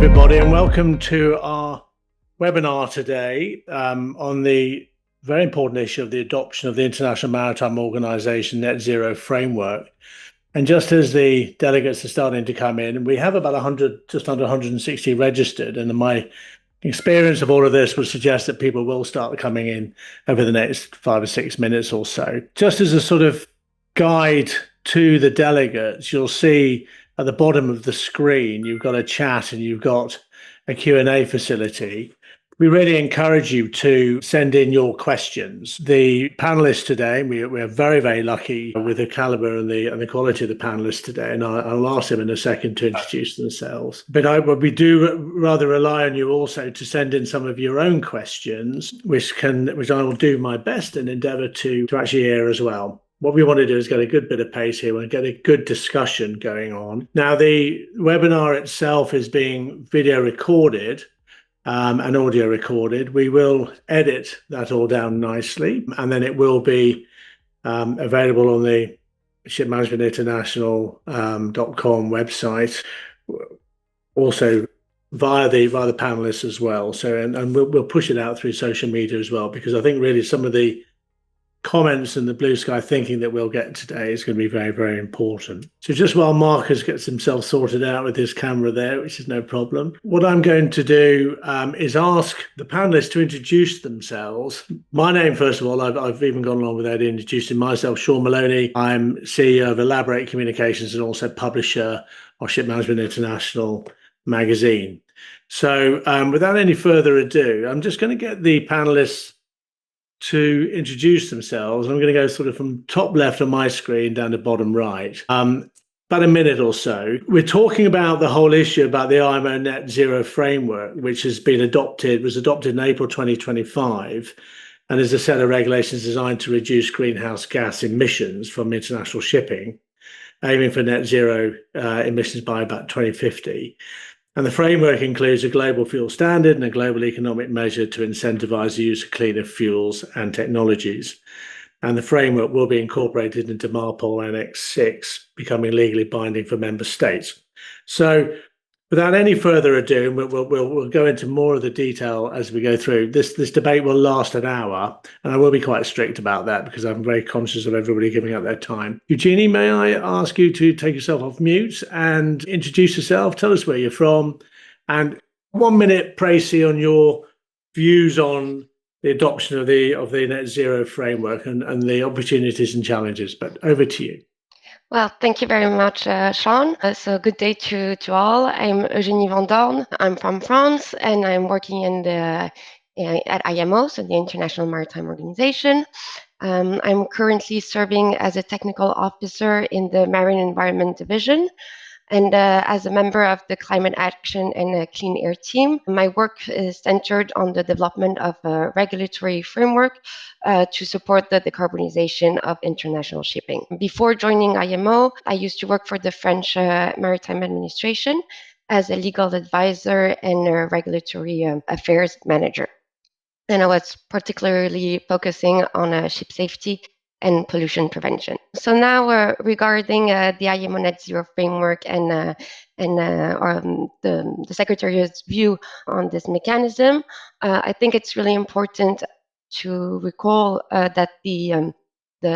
everybody, and welcome to our webinar today on the very important issue of the adoption of the International Maritime Organization Net Zero Framework. And just as the delegates are starting to come in, we have about 100, just under 160 registered, and my experience of all of this would suggest that people will start coming in over the next 5 or 6 minutes or so. Just as a sort of guide to the delegates, you'll see at the bottom of the screen, you've got a chat and you've got a Q&A facility. We really encourage you to send in your questions. The panelists today, we're very, very lucky with the caliber and the quality of the panelists today, and I'll ask them in a second to introduce themselves. But we do rather rely on you also to send in some of your own questions, which I will do my best and endeavour to actually hear as well. What we want to do is get a good bit of pace here and get a good discussion going on. Now, the webinar itself is being video recorded and audio recorded. We will edit that all down nicely, and then it will be available on the shipmanagementinternational.com website, also via the panelists as well. So, and we'll push it out through social media as well, because I think really some of the comments and the blue sky thinking that we'll get today is going to be very, very important. So just while Marcus gets himself sorted out with his camera there, which is no problem, what I'm going to do is ask the panelists to introduce themselves. My name, first of all, I've even gone along without introducing myself, Sean Moloney. I'm CEO of Elaborate Communications and also publisher of Ship Management International magazine. So without any further ado, I'm just going to get the panelists to introduce themselves. I'm going to go sort of from top left on my screen down to bottom right. About a minute or so. We're talking about the whole issue about the IMO Net Zero Framework, which was adopted in April 2025, and is a set of regulations designed to reduce greenhouse gas emissions from international shipping, aiming for net zero emissions by about 2050. And the framework includes a global fuel standard and a global economic measure to incentivize the use of cleaner fuels and technologies. And the framework will be incorporated into MARPOL Annex 6, becoming legally binding for member states. So without any further ado, we'll go into more of the detail as we go through. This debate will last an hour, and I will be quite strict about that because I'm very conscious of everybody giving up their time. Eugenie, may I ask you to take yourself off mute and introduce yourself? Tell us where you're from, and 1 minute, Tracy, on your views on the adoption of the net zero framework and the opportunities and challenges. But over to you. Well, thank you very much, Sean. So good day to all. I'm EUGÉNIE VANDOORNE. I'm from France, and I'm working at IMO, so the International Maritime Organization. I'm currently serving as a technical officer in the Marine Environment Division. And as a member of the Climate Action and Clean Air team, my work is centered on the development of a regulatory framework to support the decarbonization of international shipping. Before joining IMO, I used to work for the French Maritime Administration as a legal advisor and a regulatory affairs manager. And I was particularly focusing on ship safety and pollution prevention. So now regarding the IMO Net Zero Framework and the Secretariat's view on this mechanism, I think it's really important to recall that the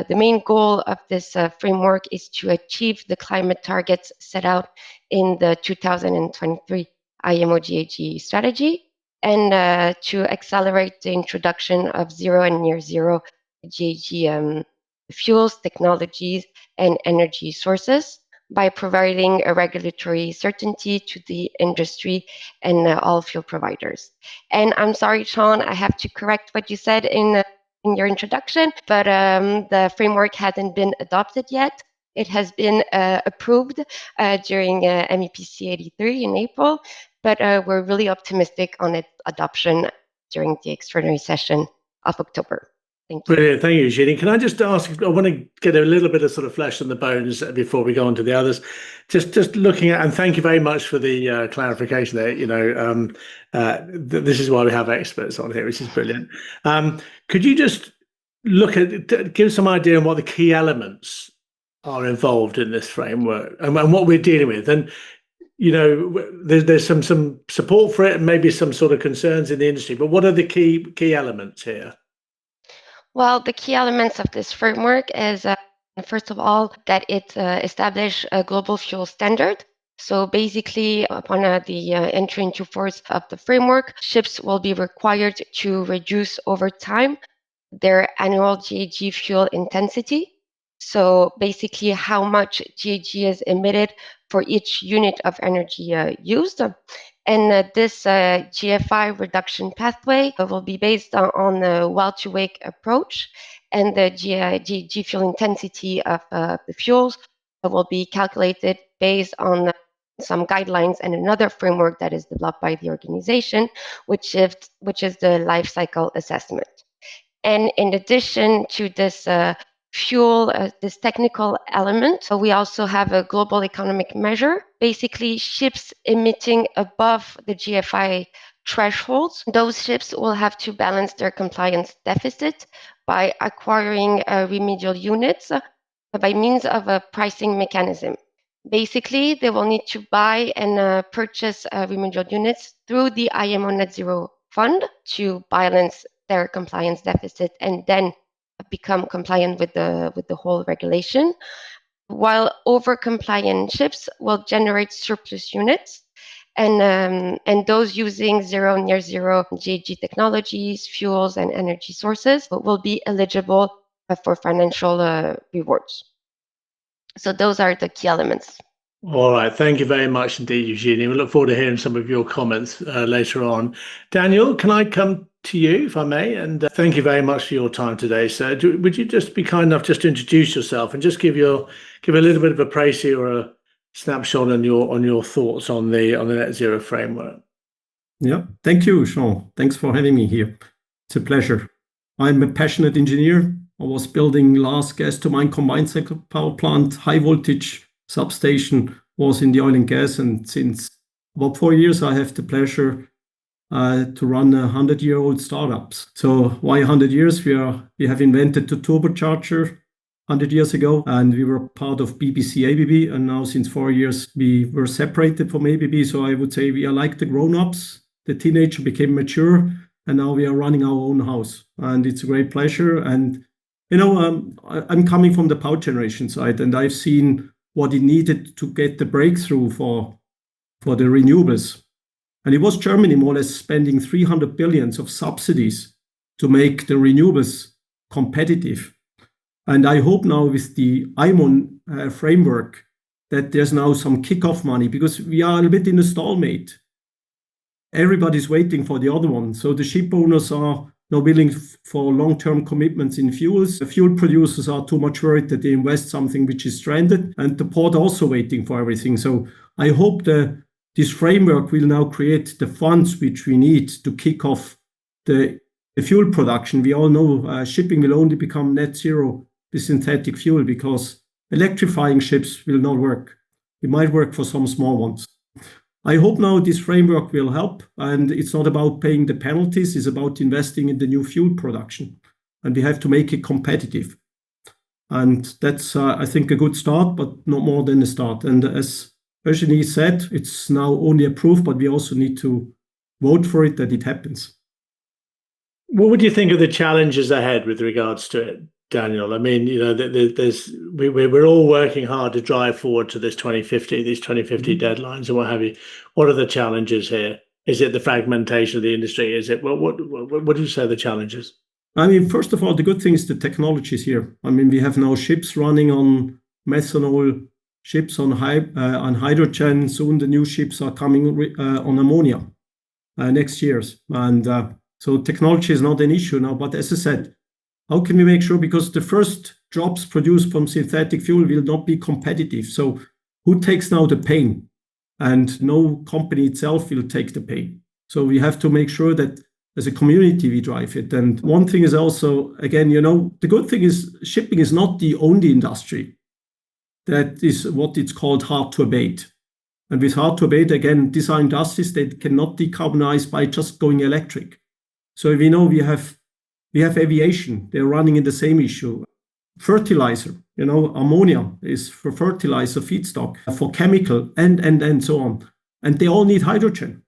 main goal of this framework is to achieve the climate targets set out in the 2023 IMO GHG strategy, and to accelerate the introduction of zero and near zero GHG fuels, technologies, and energy sources by providing a regulatory certainty to the industry and all fuel providers. And I'm sorry, Sean, I have to correct what you said in your introduction, but the framework hasn't been adopted yet. It has been approved during MEPC 83 in April, but we're really optimistic on its adoption during the extraordinary session of October. Thank you. Brilliant. Thank you, Eugenie. Can I just ask, I want to get a little bit of sort of flesh on the bones before we go on to the others. Just looking at, and thank you very much for the clarification there. This is why we have experts on here, which is brilliant. Could you just give some idea on what the key elements are involved in this framework and what we're dealing with? And there's some support for it and maybe some sort of concerns in the industry, but what are the key elements here? Well, the key elements of this framework is, first of all, that it establishes a global fuel standard. So basically, upon the entry into force of the framework, ships will be required to reduce over time their annual GHG fuel intensity. So basically, how much GHG is emitted for each unit of energy used. And this GFI reduction pathway will be based on the well-to-wake approach, and the GHG fuel intensity of the fuels will be calculated based on some guidelines and another framework that is developed by the organization, which is the life cycle assessment. And in addition to this fuel, this technical element, we also have a global economic measure, basically ships emitting above the GFI thresholds. Those ships will have to balance their compliance deficit by acquiring remedial units by means of a pricing mechanism. Basically, they will need to buy and purchase remedial units through the IMO Net Zero Fund to balance their compliance deficit and then become compliant with the whole regulation, while over compliant ships will generate surplus units, and those using near zero GHG technologies, fuels, and energy sources will be eligible for financial rewards. So those are the key elements. All right. Thank you very much indeed, EUGÉNIE. We look forward to hearing some of your comments later on. Daniel, can I come to you, if I may? And thank you very much for your time today, sir. Would you just be kind enough just to introduce yourself and just give a little bit of a précis or a snapshot on your thoughts on the net zero framework? Yeah, thank you, Sean. Thanks for having me here. It's a pleasure. I'm a passionate engineer. I was building last gas turbine combined cycle power plant, high voltage substation, was in the oil and gas, and since about 4 years I have the pleasure to run 100-year-old startups. So why 100 years? We have invented the turbocharger 100 years ago, and we were part of BBC ABB, and now since 4 years we were separated from ABB. So I would say we are like the grown-ups. The teenager became mature, and now we are running our own house, and it's a great pleasure. And I'm coming from the power generation side, and I've seen what it needed to get the breakthrough for the renewables. And it was Germany more or less spending 300 billion of subsidies to make the renewables competitive. And I hope now with the IMO framework that there's now some kickoff money, because we are a little bit in a stalemate. Everybody's waiting for the other one. So the ship owners are now willing for long-term commitments in fuels. The fuel producers are too much worried that they invest something which is stranded, and the port also waiting for everything. So I hope this framework will now create the funds which we need to kick off the fuel production. We all know shipping will only become net zero with synthetic fuel, because electrifying ships will not work. It might work for some small ones. I hope now this framework will help, and it's not about paying the penalties, it's about investing in the new fuel production, and we have to make it competitive. And that's, I think, a good start, but not more than a start. And as EUGÉNIE said, it's now only approved, but we also need to vote for it, that it happens. What would you think of the challenges ahead with regards to it, Daniel? I mean, we're all working hard to drive forward to these 2050 deadlines and what have you. What are the challenges here? Is it the fragmentation of the industry? Is it what do you say are the challenges? I mean, first of all, the good thing is the technology is here. I mean, we have now ships running on methanol, ships on hydrogen. Soon the new ships are coming on ammonia next year. And so technology is not an issue now. But as I said, how can we make sure? Because the first jobs produced from synthetic fuel will not be competitive. So who takes now the pain? And no company itself will take the pain. So we have to make sure that as a community we drive it. And one thing is also, again, the good thing is shipping is not the only industry that is what it's called hard to abate. And with hard to abate, again, these are industries that cannot decarbonize by just going electric. So we know we have aviation, they're running in the same issue. fertilizer. Ammonia is for fertilizer feedstock, for chemical, and so on. And they all need hydrogen,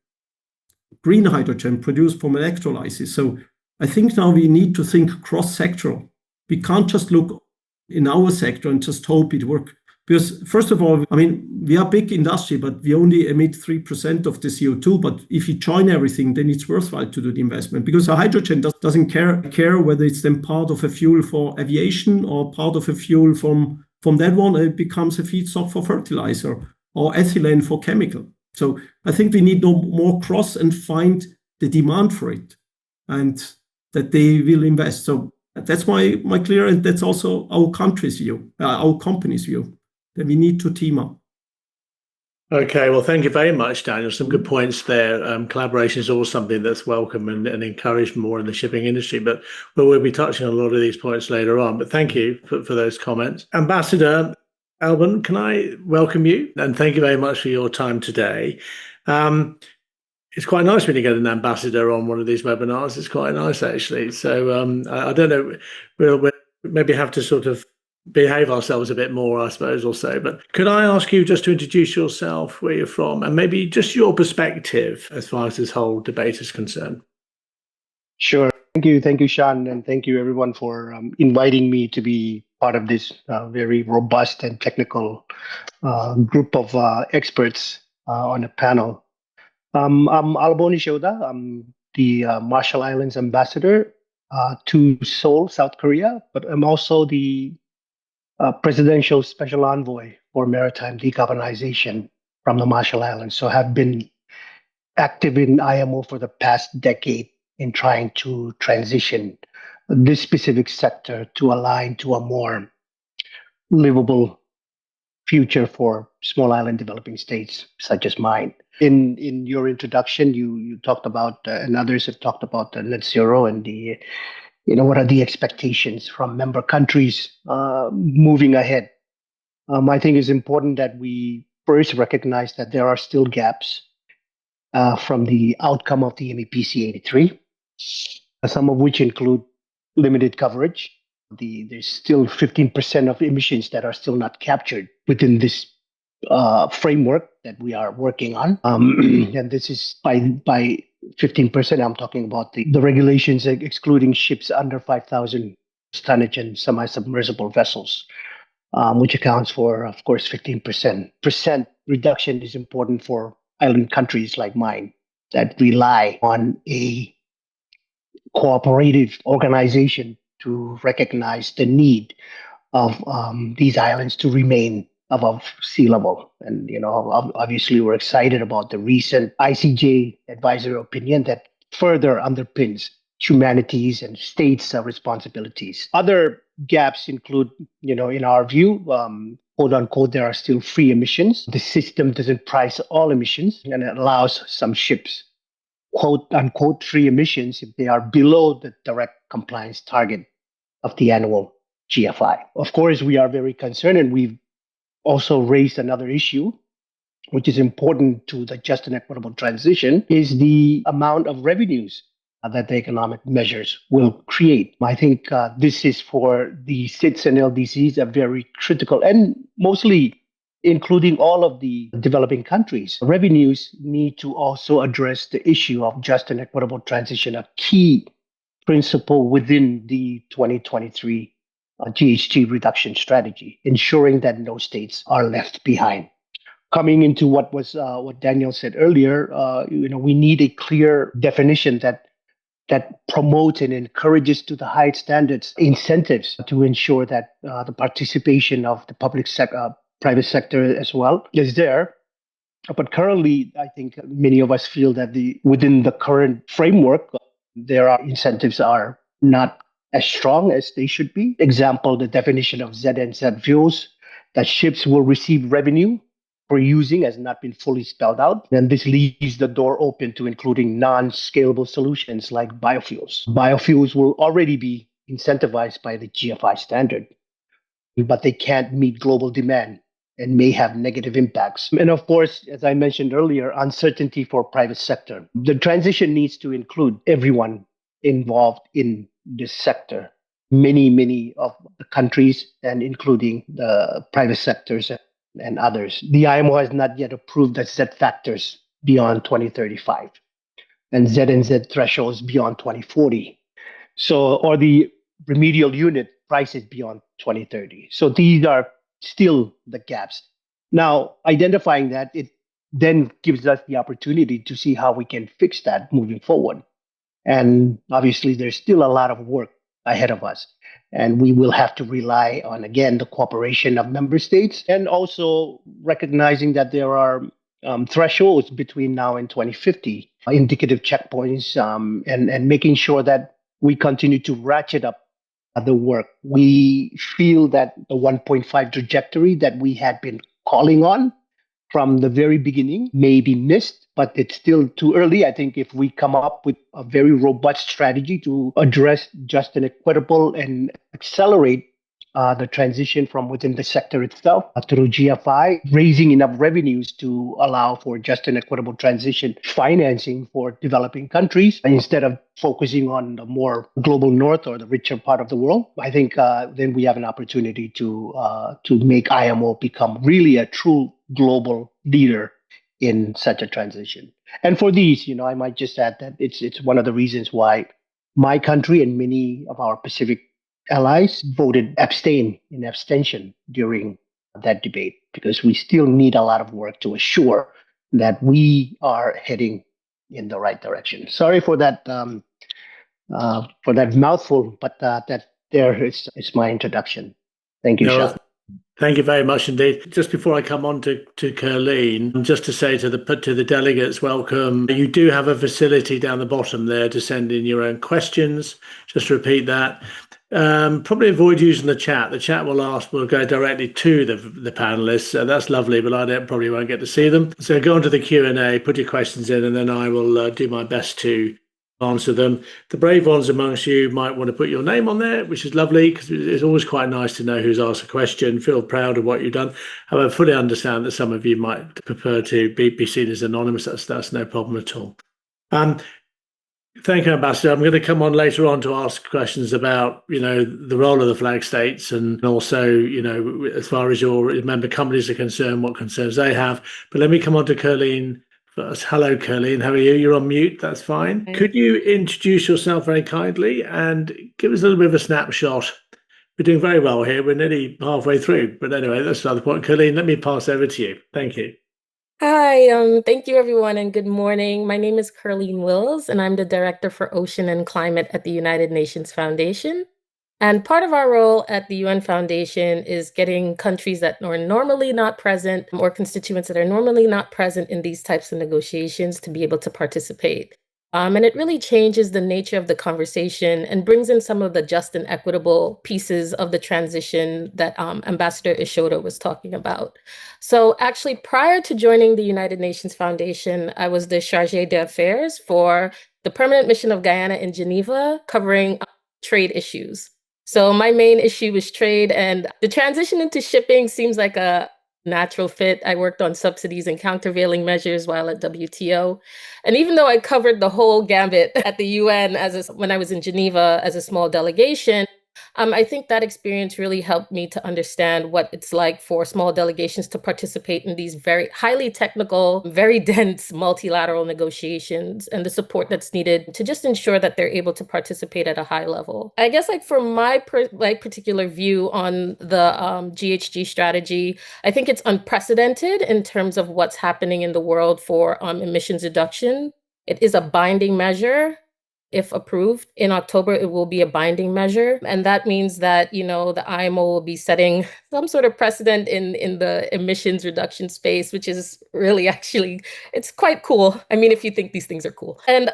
green hydrogen produced from electrolysis. So I think now we need to think cross-sectoral. We can't just look in our sector and just hope it works. Because first of all, we are big industry, but we only emit 3% of the CO2. But if you join everything, then it's worthwhile to do the investment, because the hydrogen doesn't care whether it's then part of a fuel for aviation or part of a fuel from that one. It becomes a feedstock for fertilizer or ethylene for chemical. So I think we need no more cross and find the demand for it, and that they will invest. So that's my clear, and that's also our country's view, our company's view, that we need to team up. Okay, well, thank you very much, Daniel. Some good points there. Collaboration is always something that's welcome and encouraged more in the shipping industry, but we'll be touching on a lot of these points later on. But thank you for those comments. Ambassador Albon, can I welcome you? And thank you very much for your time today. It's quite nice when you get an ambassador on one of these webinars. It's quite nice, actually. So I don't know, we'll maybe have to sort of behave ourselves a bit more, I suppose, or so. But could I ask you just to introduce yourself, where you're from, and maybe just your perspective as far as this whole debate is concerned? Sure. Thank you, Sean, and thank you everyone for inviting me to be part of this very robust and technical group of experts on a panel. I'm ALBON ISHODA. I'm the Marshall Islands ambassador to Seoul, South Korea, but I'm also the presidential special envoy for maritime decarbonization from the Marshall Islands. So I have been active in IMO for the past decade in trying to transition this specific sector to align to a more livable future for small island developing states such as mine. In your introduction, you talked about, and others have talked about the net zero and the, what are the expectations from member countries moving ahead. I think it's important that we first recognize that there are still gaps from the outcome of the MEPC 83, some of which include limited coverage. There's still 15% of emissions that are still not captured within this framework that we are working on. And this is by 15%, I'm talking about the regulations excluding ships under 5,000 tonnage and semi-submersible vessels, which accounts for, of course, 15%. Percent reduction is important for island countries like mine that rely on a cooperative organization to recognize the need of these islands to remain above sea level. And, obviously we're excited about the recent ICJ advisory opinion that further underpins humanities and states' responsibilities. Other gaps include, in our view, quote unquote, there are still free emissions. The system doesn't price all emissions, and it allows some ships, quote unquote, free emissions if they are below the direct compliance target of the annual GFI. Of course, we are very concerned, and we've also raised another issue, which is important to the just and equitable transition, is the amount of revenues that the economic measures will create. I think this is for the SIDS and LDCs a very critical, and mostly including all of the developing countries. Revenues need to also address the issue of just and equitable transition, a key principle within the 2023 GHG reduction strategy, ensuring that no states are left behind. Coming into what Daniel said earlier, we need a clear definition that promotes and encourages to the high standards incentives to ensure that the participation of the public sector, private sector as well is there. But currently, I think many of us feel that within the current framework, incentives are not as strong as they should be. Example, the definition of ZNZ fuels, that ships will receive revenue for using has not been fully spelled out. And this leaves the door open to including non-scalable solutions like biofuels. Biofuels will already be incentivized by the GFI standard, but they can't meet global demand and may have negative impacts. And of course, as I mentioned earlier, uncertainty for private sector. The transition needs to include everyone involved in this sector. many of the countries, and including the private sectors and others. The IMO has not yet approved the Z factors beyond 2035 and Z and Z thresholds beyond 2040. So, or the remedial unit prices beyond 2030. So these are still the gaps. Now, identifying that, it then gives us the opportunity to see how we can fix that moving forward. And obviously, there's still a lot of work ahead of us. And we will have to rely on, again, the cooperation of member states, and also recognizing that there are thresholds between now and 2050, indicative checkpoints, and making sure that we continue to ratchet up the work. We feel that the 1.5 trajectory that we had been calling on from the very beginning may be missed, but it's still too early. I think if we come up with a very robust strategy to address just and equitable and accelerate the transition from within the sector itself through GFI, raising enough revenues to allow for just and equitable transition financing for developing countries instead of focusing on the more global north or the richer part of the world. I think then we have an opportunity to make IMO become really a true global leader in such a transition. And for these, I might just add that it's one of the reasons why my country and many of our Pacific allies voted abstention during that debate, because we still need a lot of work to assure that we are heading in the right direction. Sorry for that mouthful, but that there is my introduction. Thank you, Sean. Thank you very much indeed. Just before I come on to KERRLENE, just to say to the delegates, welcome. You do have a facility down the bottom there to send in your own questions. Just to repeat that. Probably avoid using the chat. The chat will go directly to the panelists. That's lovely, but I probably won't get to see them. So go onto the Q&A, put your questions in, and then I will do my best to answer them. The brave ones amongst you might want to put your name on there, which is lovely, because it's always quite nice to know who's asked a question, feel proud of what you've done. However, I fully understand that some of you might prefer to be seen as anonymous. That's no problem at all. Thank you, Ambassador. I'm going to come on later on to ask questions about, the role of the flag states, and also, as far as your member companies are concerned, what concerns they have. But let me come on to KERRLENE first. Hello, KERRLENE. How are you? You're on mute. That's fine. Okay. Could you introduce yourself very kindly and give us a little bit of a snapshot? We're doing very well here. We're nearly halfway through. But anyway, that's another point. KERRLENE, let me pass over to you. Thank you. Hi, thank you everyone and good morning. My name is KERRLENE Wills and I'm the Director for Ocean and Climate at the United Nations Foundation. And part of our role at the UN Foundation is getting countries that are normally not present, or constituents that are normally not present in these types of negotiations, to be able to participate. And it really changes the nature of the conversation and brings in some of the just and equitable pieces of the transition that Ambassador ISHODA was talking about. So actually, prior to joining the United Nations Foundation, I was the Chargé d'Affaires for the Permanent Mission of Guyana in Geneva, covering trade issues. So my main issue was trade, and the transition into shipping seems like a natural fit. I worked on subsidies and countervailing measures while at WTO. And even though I covered the whole gambit at the UN when I was in Geneva as a small delegation, I think that experience really helped me to understand what it's like for small delegations to participate in these very highly technical, very dense multilateral negotiations, and the support that's needed to just ensure that they're able to participate at a high level. I guess for my particular view on the GHG strategy, I think it's unprecedented in terms of what's happening in the world for emissions reduction. It is a binding measure. If approved in October, it will be a binding measure. And that means that, the IMO will be setting some sort of precedent in the emissions reduction space, which is really it's quite cool. I mean, if you think these things are cool. And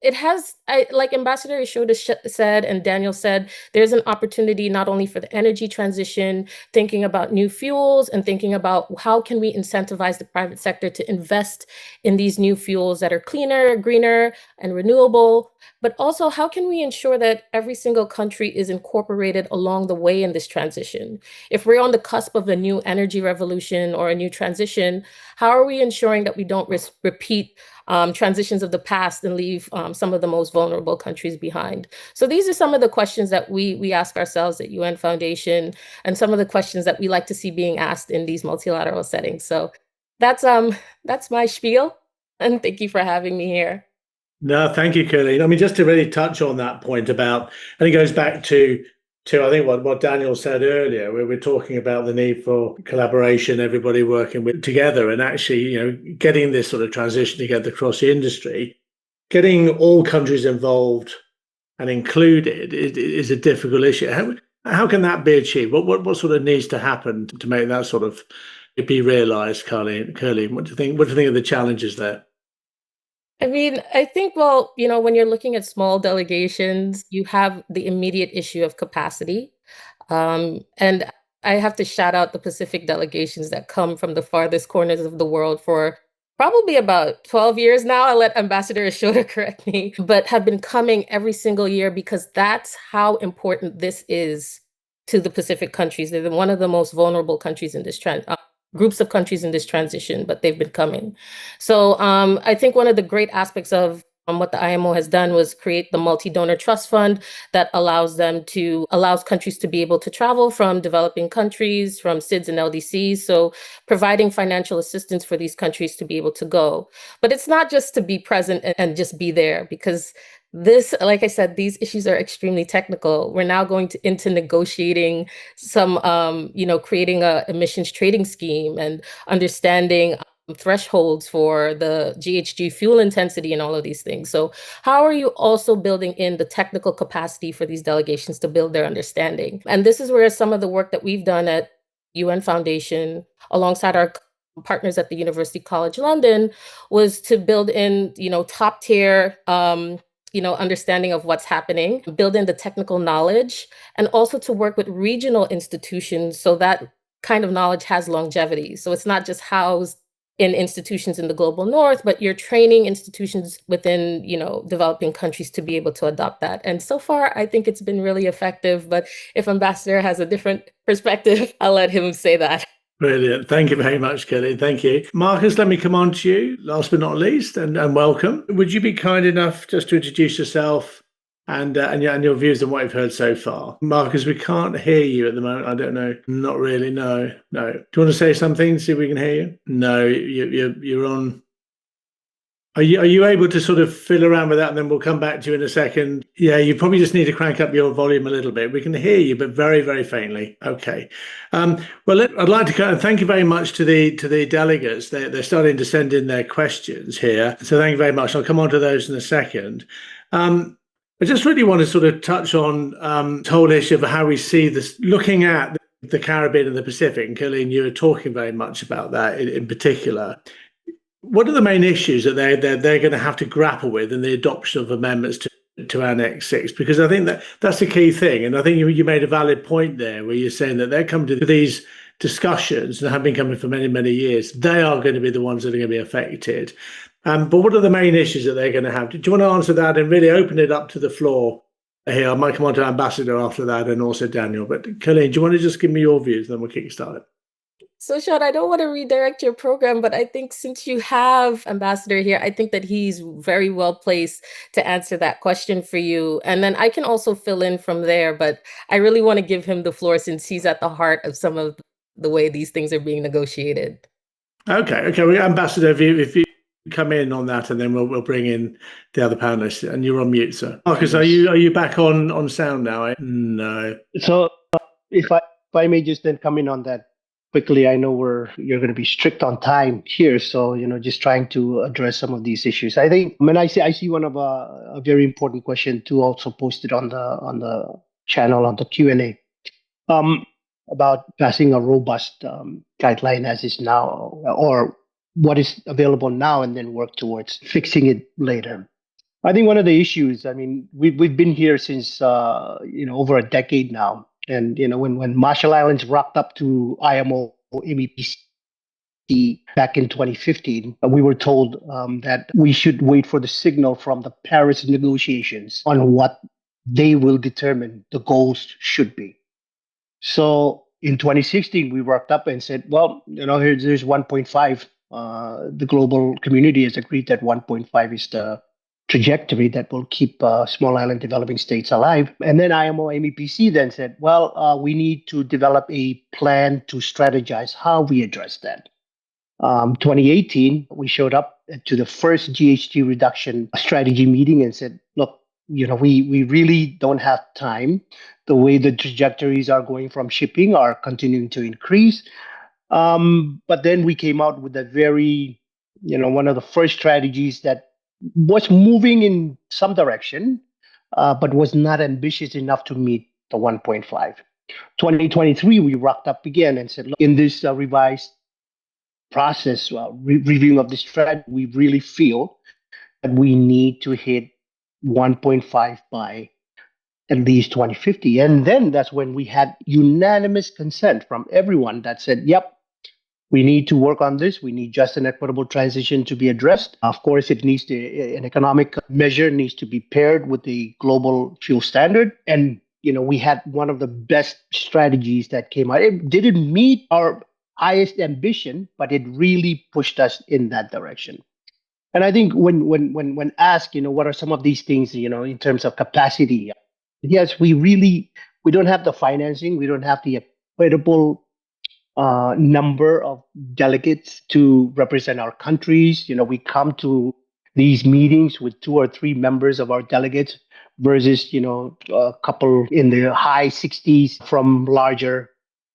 it has, like Ambassador ISHODA said and Daniel said, there's an opportunity not only for the energy transition, thinking about new fuels and thinking about how can we incentivize the private sector to invest in these new fuels that are cleaner, greener, and renewable, but also how can we ensure that every single country is incorporated along the way in this transition? If we're on the cusp of a new energy revolution or a new transition, how are we ensuring that we don't repeat transitions of the past and leave some of the most vulnerable countries behind. So these are some of the questions that we ask ourselves at UN Foundation, and some of the questions that we like to see being asked in these multilateral settings. So that's my spiel, and thank you for having me here. No, thank you, KERRLENE. I mean, just to really touch on that point about, and it goes back to I think what Daniel said earlier, where we're talking about the need for collaboration, everybody working together, and actually, getting this sort of transition together across the industry, getting all countries involved and included is a difficult issue. How can that be achieved? What sort of needs to happen to make that sort of be realised, KERRLENE? What do you think? What do you think of the challenges there? I mean, I think, well, when you're looking at small delegations, you have the immediate issue of capacity. And I have to shout out the Pacific delegations that come from the farthest corners of the world for probably about 12 years now. I'll let Ambassador ISHODA correct me, but have been coming every single year because that's how important this is to the Pacific countries. They're one of the most vulnerable countries in this groups of countries in this transition, but they've been coming. So I think one of the great aspects of what the IMO has done was create the multi-donor trust fund that allows countries to be able to travel from developing countries, from SIDS and LDCs. So providing financial assistance for these countries to be able to go. But it's not just to be present and just be there, because this, like I said, these issues are extremely technical. We're now going into negotiating some, creating a emissions trading scheme and understanding thresholds for the GHG fuel intensity and all of these things. So how are you also building in the technical capacity for these delegations to build their understanding? And this is where some of the work that we've done at UN Foundation, alongside our partners at the University College London, was to build in, top tier understanding of what's happening, build in the technical knowledge, and also to work with regional institutions so that kind of knowledge has longevity. So it's not just housed in institutions in the global north, but you're training institutions within, developing countries to be able to adopt that. And so far, I think it's been really effective. But if Ambassador has a different perspective, I'll let him say that. Brilliant. Thank you very much, Kelly. Thank you. Marcus, let me come on to you, last but not least, and welcome. Would you be kind enough just to introduce yourself and your views on what you've heard so far? Marcus, we can't hear you at the moment. I don't know. Not really. No. Do you want to say something? See if we can hear you? No, you're on. Are you able to sort of fiddle around with that, and then we'll come back to you in a second? Yeah, you probably just need to crank up your volume a little bit. We can hear you, but very, very faintly. Okay. Well, I'd like to thank you very much to the delegates. They're starting to send in their questions here, so thank you very much. I'll come on to those in a second. I just really want to sort of touch on the whole issue of how we see this, looking at the Caribbean and the Pacific. And KERRLENE, you were talking very much about that in particular. What are the main issues that they're going to have to grapple with in the adoption of amendments to Annex 6? Because I think that's the key thing. And I think you made a valid point there where you're saying that they're coming to these discussions and have been coming for many, many years. They are going to be the ones that are going to be affected. But what are the main issues that they're going to have? Do you want to answer that and really open it up to the floor here? I might come on to Ambassador after that, and also Daniel. But KERRLENE, do you want to just give me your views, then we'll kickstart it? So Sean, I don't want to redirect your program, but I think since you have Ambassador here, I think that he's very well placed to answer that question for you. And then I can also fill in from there, but I really want to give him the floor since he's at the heart of some of the way these things are being negotiated. Okay. Well, Ambassador, if you come in on that, and then we'll bring in the other panelists. And you're on mute, sir. Marcus, are you back on sound now? No. So if I may just then come in on that quickly. I know you're going to be strict on time here, so just trying to address some of these issues. I think I see one of a very important question too, also posted on the channel on the Q&A, about passing a robust guideline as is now, or what is available now, and then work towards fixing it later. I think one of the issues, we've been here since over a decade now. And when Marshall Islands rocked up to IMO MEPC back in 2015, we were told that we should wait for the signal from the Paris negotiations on what they will determine the goals should be. So in 2016, we rocked up and said, well, here's 1.5 the global community has agreed that 1.5 is the trajectory that will keep small island developing states alive. And then IMO MEPC then said, well, we need to develop a plan to strategize how we address that. 2018, we showed up to the first GHG reduction strategy meeting and said, look, we really don't have time. The way the trajectories are going from shipping are continuing to increase. But then we came out with a very, one of the first strategies that was moving in some direction, but was not ambitious enough to meet the 1.5. 2023, we rocked up again and said, look, in this revised process, reviewing of the strategy, we really feel that we need to hit 1.5 by at least 2050. And then that's when we had unanimous consent from everyone that said, yep, we need to work on this. We need just and equitable transition to be addressed. Of course, it needs to, an economic measure needs to be paired with the global fuel standard. And, we had one of the best strategies that came out. It didn't meet our highest ambition, but it really pushed us in that direction. And I think when asked, what are some of these things, in terms of capacity? Yes, we don't have the financing. We don't have the equitable number of delegates to represent our countries. We come to these meetings with 2 or 3 members of our delegates versus, a couple in the high 60s from larger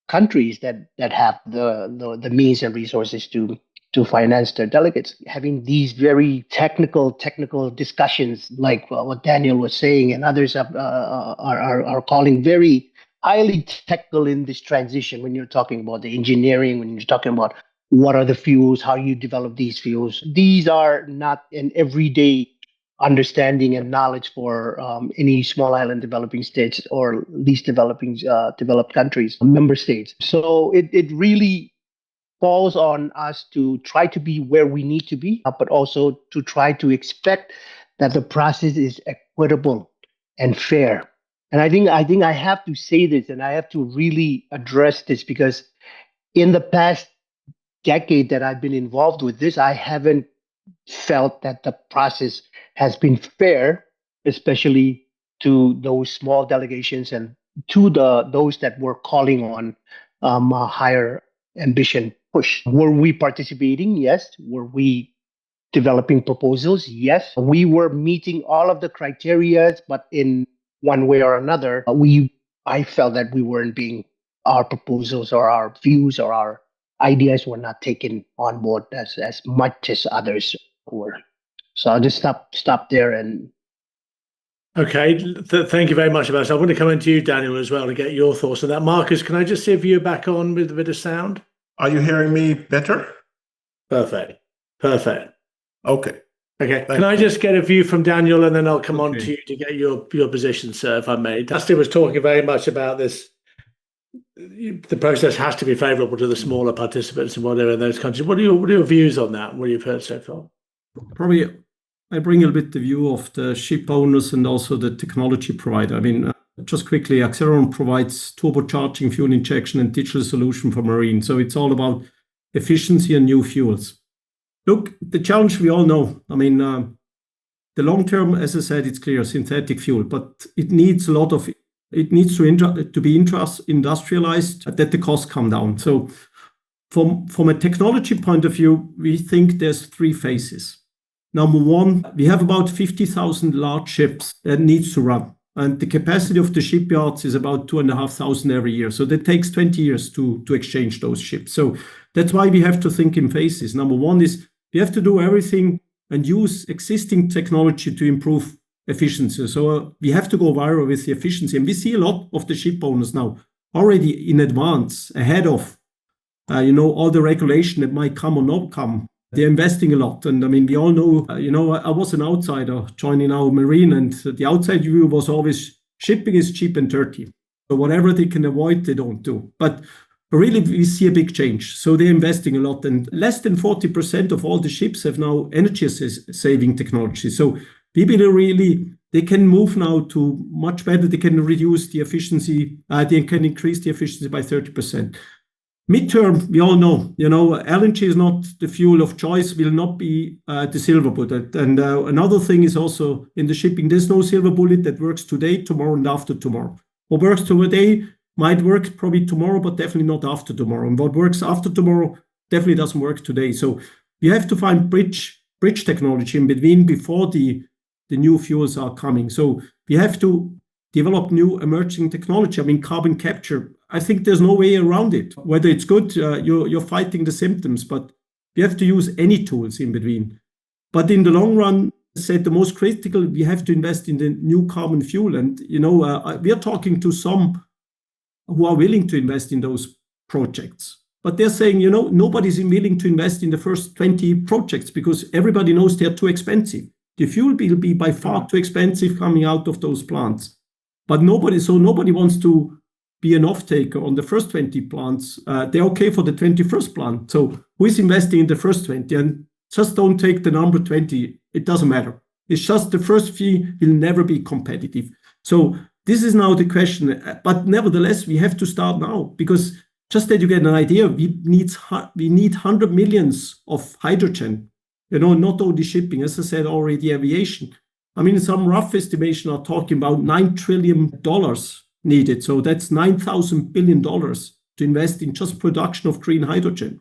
countries that have the means and resources to finance their delegates. Having these very technical discussions, like what Daniel was saying, and others are calling very highly technical in this transition. When you're talking about the engineering, when you're talking about what are the fuels, how you develop these fuels, these are not an everyday understanding and knowledge for any small island developing states or least developed countries, member states. So it really falls on us to try to be where we need to be, but also to try to expect that the process is equitable and fair. And I think I have to say this, and I have to really address this, because in the past decade that I've been involved with this, I haven't felt that the process has been fair, especially to those small delegations and to those that were calling on a higher ambition push. Were we participating? Yes. Were we developing proposals? Yes. We were meeting all of the criteria, but in one way or another, I felt that we weren't being, our proposals or our views or our ideas were not taken on board as much as others were. So I'll just stop there. And okay, thank you very much about that. I want to come into you, Daniel, as well, to get your thoughts on that. Marcus, can I just see if you're back on with a bit of sound? Are you hearing me better? Perfect. Okay. Can I just get a view from Daniel, and then I'll come on to you to get your position, sir, if I may. Dusty was talking very much about this. The process has to be favourable to the smaller participants and whatever in those countries. What are your views on that? What you've heard so far? Probably I bring a bit the view of the ship owners and also the technology provider. I mean, just quickly, Accelleron provides turbocharging, fuel injection, and digital solution for marine. So it's all about efficiency and new fuels. Look, the challenge we all know. I mean, the long term, as I said, it's clear, synthetic fuel, but it needs a lot of. It needs to be industrialized, that the costs come down. So from a technology point of view, we think there's 3 phases. Number 1, we have about 50,000 large ships that needs to run. And the capacity of the shipyards is about 2,500 every year. So that takes 20 years to exchange those ships. So that's why we have to think in phases. Number 1 is we have to do everything and use existing technology to improve efficiency. So we have to go viral with the efficiency. And we see a lot of the ship owners now already in advance, ahead of, all the regulation that might come or not come. They're investing a lot. And I mean, we all know, I was an outsider joining our marine, and the outside view was always shipping is cheap and dirty. So whatever they can avoid, they don't do. But really, we see a big change. So they're investing a lot. And less than 40% of all the ships have now energy saving technology. So people really, they can move now to much better. They can reduce the efficiency. They can increase the efficiency by 30%. midterm, we all know, LNG is not the fuel of choice, will not be the silver bullet. And another thing is also in the shipping, there's no silver bullet that works today, tomorrow, and after tomorrow. What works today might work probably tomorrow, but definitely not after tomorrow. And what works after tomorrow definitely doesn't work today. So you have to find bridge technology in between before the new fuels are coming. So we have to develop new emerging technology. I mean, carbon capture, I think there's no way around it. Whether it's good, you're fighting the symptoms, but you have to use any tools in between. But in the long run, said the most critical, we have to invest in the new carbon fuel. And, we are talking to some who are willing to invest in those projects. But they're saying, nobody's willing to invest in the first 20 projects because everybody knows they're too expensive. The fuel will be by far too expensive coming out of those plants. But nobody wants to be an off-taker on the first 20 plants. They're okay for the 21st plant. So who is investing in the first 20? And just don't take the number 20. It doesn't matter. It's just the first few will never be competitive. So this is now the question. But nevertheless, we have to start now because just that you get an idea, we need 100 millions of hydrogen, not only shipping, as I said already, aviation. I mean, some rough estimation are talking about $9 trillion needed. So that's $9,000 billion to invest in just production of green hydrogen.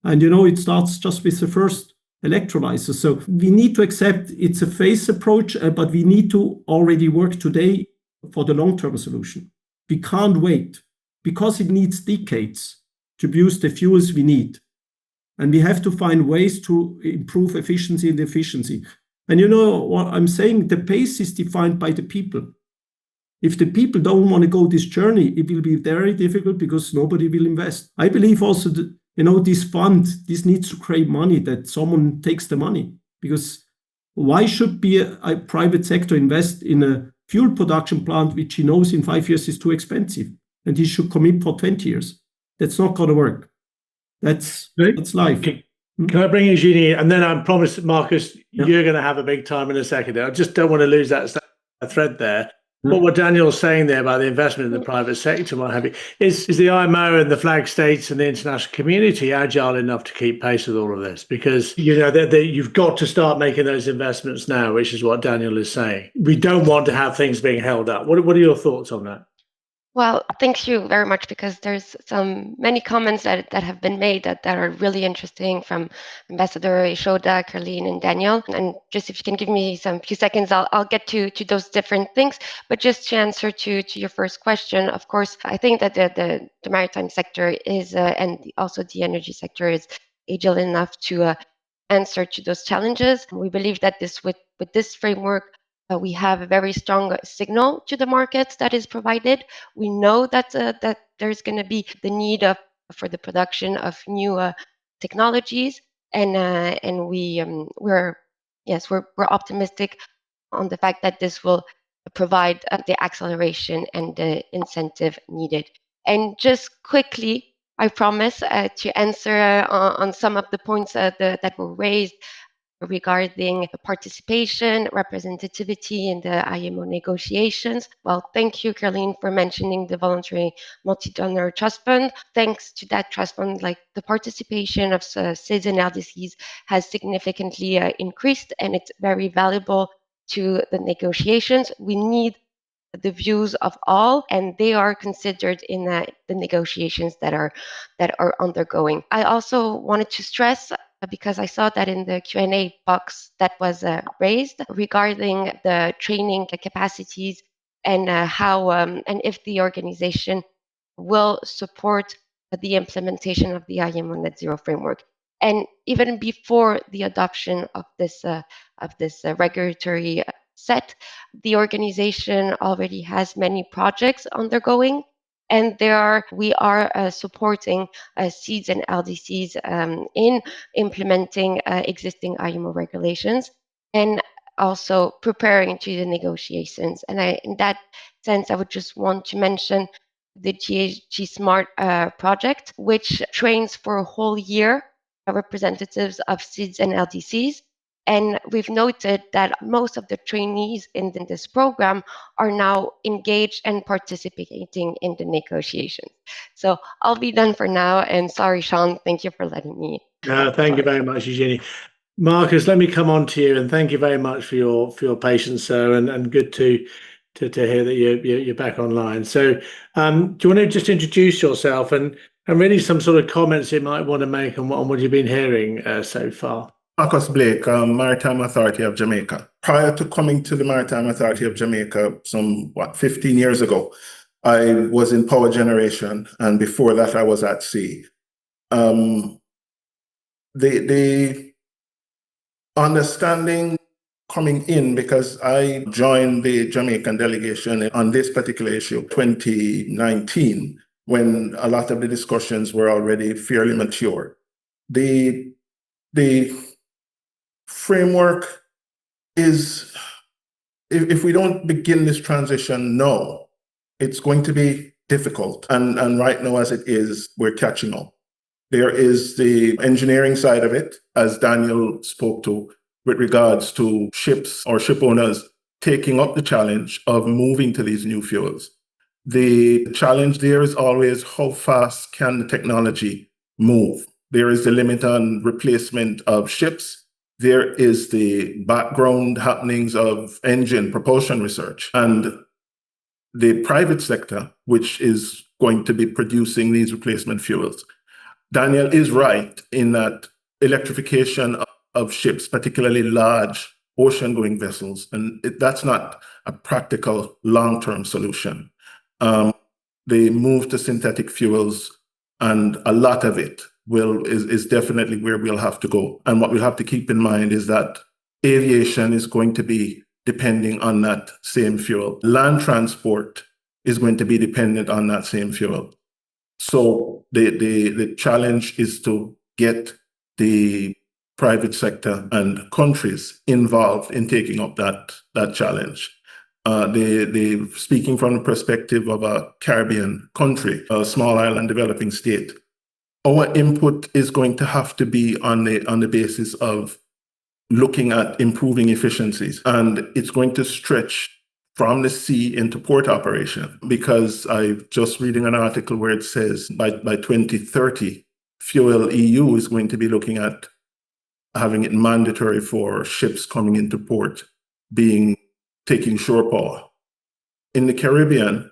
And, it starts just with the first electrolyzer. So we need to accept it's a phase approach, but we need to already work today for the long-term solution. We can't wait because it needs decades to produce the fuels we need. And we have to find ways to improve efficiency and efficiency. And what I'm saying, the pace is defined by the people. If the people don't want to go this journey, it will be very difficult because nobody will invest. I believe also that, this fund, this needs to create money, that someone takes the money. Because why should be a private sector invest in a fuel production plant which he knows in 5 years is too expensive? And he should commit for 20 years. That's not going to work. That's life. Can I bring EUGÉNIE in? And then I promise, Marcus, you're going to have a big time in a second. I just don't want to lose that thread there. But what Daniel's saying there about the investment in the private sector, what have you, is the IMO and the flag states and the international community agile enough to keep pace with all of this? Because, you've got to start making those investments now, which is what Daniel is saying. We don't want to have things being held up. What are your thoughts on that? Well, thank you very much, because there's many comments that have been made that are really interesting from Ambassador ISHODA, KERRLENE, and Daniel. And just if you can give me some few seconds, I'll get to those different things. But just to answer to your first question, of course, I think that the maritime sector is, and also the energy sector is agile enough to answer to those challenges. We believe that with this framework, we have a very strong signal to the markets that is provided. We know that there's going to be the need for the production of new technologies, and we're optimistic on the fact that this will provide the acceleration and the incentive needed. And just quickly, I promise to answer on some of the points that were raised regarding participation, representativity in the IMO negotiations. Well, thank you, KERRLENE, for mentioning the voluntary multi-donor trust fund. Thanks to that trust fund, the participation of SIDS and LDCs has significantly increased, and it's very valuable to the negotiations. We need the views of all, and they are considered in the negotiations that are undergoing. I also wanted to stress, because I saw that in the Q&A box that was raised regarding the training capacities and how and if the organization will support the implementation of the IMO Net Zero framework. And even before the adoption of this regulatory set, the organization already has many projects undergoing. And we are supporting SIDS and LDCs in implementing existing IMO regulations and also preparing to the negotiations. And in that sense, I would just want to mention the GHG Smart project, which trains for a whole year representatives of SIDS and LDCs. And we've noted that most of the trainees in this program are now engaged and participating in the negotiations. So I'll be done for now. And sorry, Sean, thank you for letting me. Thank you very much, Eugenie. Marcus, let me come on to you, and thank you very much for your patience, sir, and good to hear that you're back online. So, do you want to just introduce yourself and really some sort of comments you might want to make on what you've been hearing so far? Marcus Blake, Maritime Authority of Jamaica. Prior to coming to the Maritime Authority of Jamaica, 15 years ago, I was in power generation, and before that, I was at sea. The understanding coming in, because I joined the Jamaican delegation on this particular issue 2019, when a lot of the discussions were already fairly mature. The framework is, if we don't begin this transition now, it's going to be difficult. And right now, as it is, we're catching up. There is the engineering side of it, as Daniel spoke to, with regards to ships or ship owners taking up the challenge of moving to these new fuels. The challenge there is always how fast can the technology move. There is the limit on replacement of ships. There is the background happenings of engine propulsion research. And the private sector, which is going to be producing these replacement fuels. Daniel is right in that electrification of ships, particularly large ocean-going vessels, and that's not a practical long-term solution. The move to synthetic fuels, and a lot of it is definitely where we'll have to go. And what we'll have to keep in mind is that aviation is going to be depending on that same fuel. Land transport is going to be dependent on that same fuel. So the challenge is to get the private sector and countries involved in taking up that challenge. Speaking from the perspective of a Caribbean country, a small island developing state, our input is going to have to be on the basis of looking at improving efficiencies, and it's going to stretch from the sea into port operation, because I'm just reading an article where it says by 2030, Fuel EU is going to be looking at having it mandatory for ships coming into port taking shore power. In the Caribbean,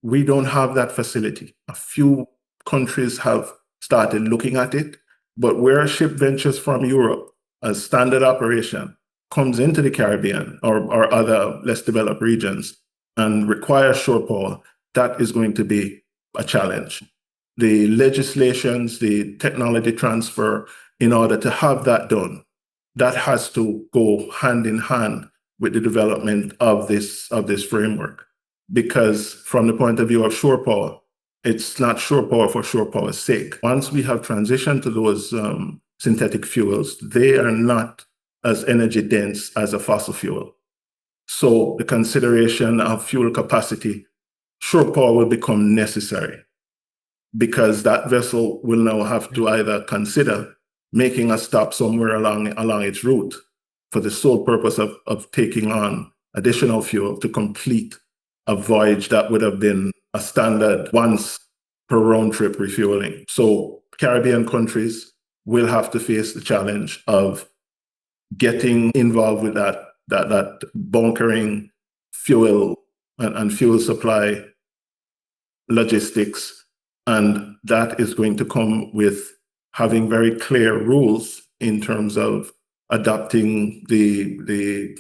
we don't have that facility. A few countries have started looking at it, but where a ship ventures from Europe as standard operation comes into the Caribbean or other less developed regions and requires shore power, that is going to be a challenge. The legislations, the technology transfer, in order to have that done, that has to go hand in hand with the development of this framework. Because from the point of view of shore power, it's not shore power for shore power's sake. Once we have transitioned to those synthetic fuels, they are not as energy dense as a fossil fuel. So the consideration of fuel capacity, shore power will become necessary, because that vessel will now have to either consider making a stop somewhere along its route for the sole purpose of taking on additional fuel to complete a voyage that would have been a standard once per round trip refueling. So Caribbean countries will have to face the challenge of getting involved with that bunkering fuel and fuel supply logistics. And that is going to come with having very clear rules in terms of adopting the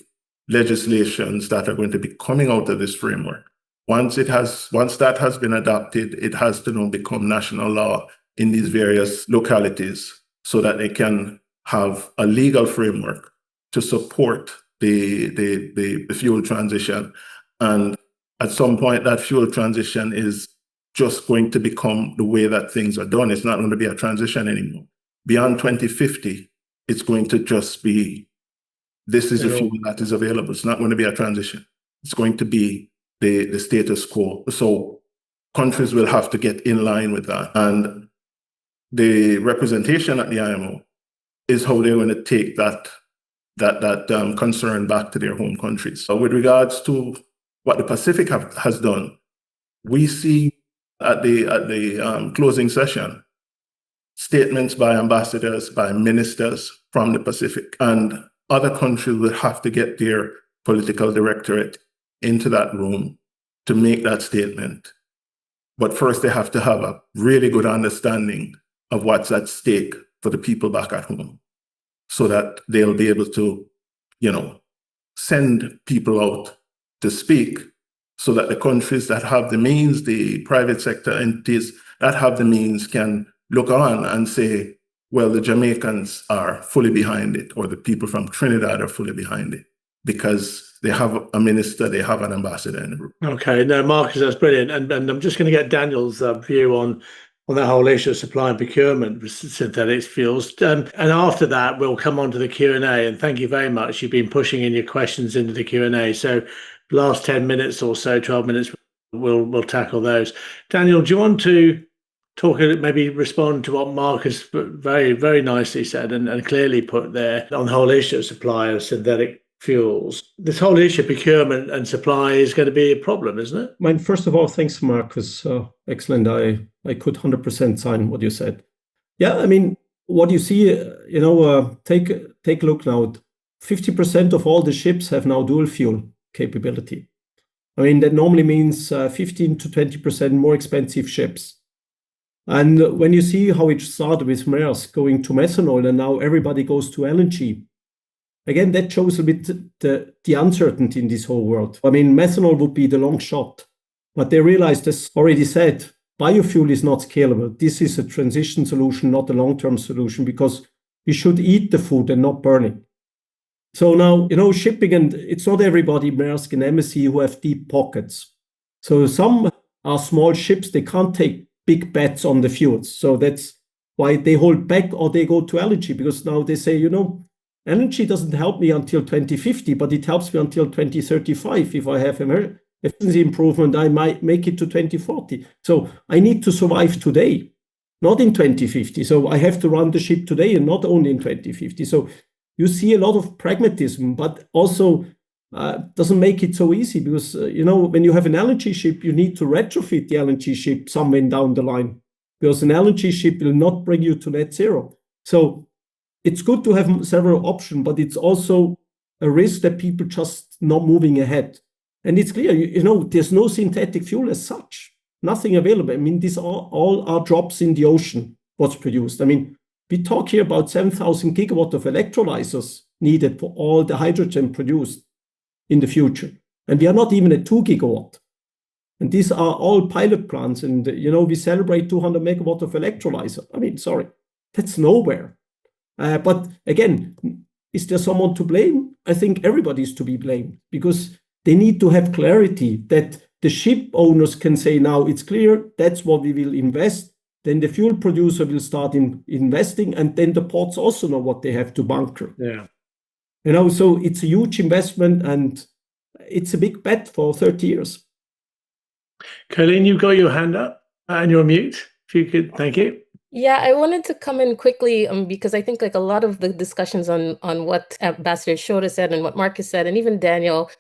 legislations that are going to be coming out of this framework. Once that has been adopted, it has to now become national law in these various localities so that they can have a legal framework to support the fuel transition. And at some point, that fuel transition is just going to become the way that things are done. It's not going to be a transition anymore. Beyond 2050, it's going to just be, this is the fuel that is available. It's not going to be a transition. It's going to be the status quo. So countries will have to get in line with that. And the representation at the IMO is how they're going to take that concern back to their home countries. So with regards to what the Pacific has done, we see at the closing session statements by ambassadors, by ministers from the Pacific, and other countries will have to get their political directorate into that room to make that statement. But first, they have to have a really good understanding of what's at stake for the people back at home, so that they'll be able to, send people out to speak, so that the countries that have the means, the private sector entities that have the means, can look on and say, well, the Jamaicans are fully behind it, or the people from Trinidad are fully behind it, because they have a minister, they have an ambassador in the room. Okay, no, Marcus, that's brilliant. And I'm just going to get Daniel's view on that whole issue of supply and procurement with synthetic fuels. And after that, we'll come on to the Q&A. And thank you very much. You've been pushing in your questions into the Q&A. So last 10 minutes or so, 12 minutes, we'll tackle those. Daniel, do you want to talk, maybe respond to what Marcus very, very nicely said and clearly put there on the whole issue of supply of synthetic fuels? This whole issue of procurement and supply is going to be a problem, isn't it? Well, first of all, thanks, Marcus. Excellent. I could 100% sign what you said. Yeah, I mean, what you see, take a look now. 50% of all the ships have now dual fuel capability. I mean, that normally means 15 to 20% more expensive ships. And when you see how it started with Maersk going to methanol and now everybody goes to LNG, again, that shows a bit the uncertainty in this whole world. I mean, methanol would be the long shot, but they realized, as already said, biofuel is not scalable. This is a transition solution, not a long-term solution, because we should eat the food and not burn it. So now, shipping, and it's not everybody, Maersk and MSC, who have deep pockets. So some are small ships, they can't take big bets on the fuels. So that's why they hold back, or they go to LNG, because now they say, LNG doesn't help me until 2050, but it helps me until 2035. If I have efficiency improvement, I might make it to 2040. So I need to survive today, not in 2050. So I have to run the ship today and not only in 2050. So you see a lot of pragmatism, but also doesn't make it so easy, because, when you have an LNG ship, you need to retrofit the LNG ship somewhere down the line, because an LNG ship will not bring you to net zero. So it's good to have several options, but it's also a risk that people just not moving ahead. And it's clear, there's no synthetic fuel as such, nothing available. I mean, these all are drops in the ocean, what's produced. I mean, we talk here about 7,000 gigawatt of electrolyzers needed for all the hydrogen produced in the future. And we are not even at 2 gigawatt. And these are all pilot plants. And, we celebrate 200 megawatt of electrolyzer. I mean, sorry, that's nowhere. But again, is there someone to blame? I think everybody is to be blamed, because they need to have clarity that the ship owners can say, now it's clear, that's what we will invest. Then the fuel producer will start investing, and then the ports also know what they have to bunker. Yeah. So it's a huge investment, and it's a big bet for 30 years. KERRLENE, you've got your hand up and you're mute. If you could, thank you. Yeah, I wanted to come in quickly because I think a lot of the discussions on what Ambassador ISHODA said and what Marcus said, and even Daniel,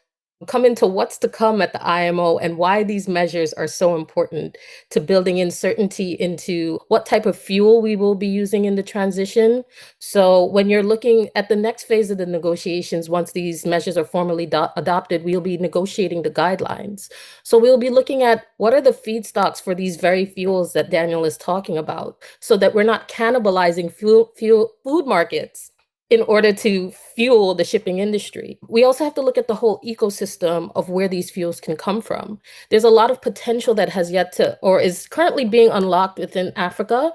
come into what's to come at the IMO and why these measures are so important to building in certainty into what type of fuel we will be using in the transition. So when you're looking at the next phase of the negotiations, once these measures are formally adopted, we'll be negotiating the guidelines. So we'll be looking at what are the feedstocks for these very fuels that Daniel is talking about, so that we're not cannibalizing food markets in order to fuel the shipping industry. We also have to look at the whole ecosystem of where these fuels can come from. There's a lot of potential that has yet to, or is currently being unlocked within Africa.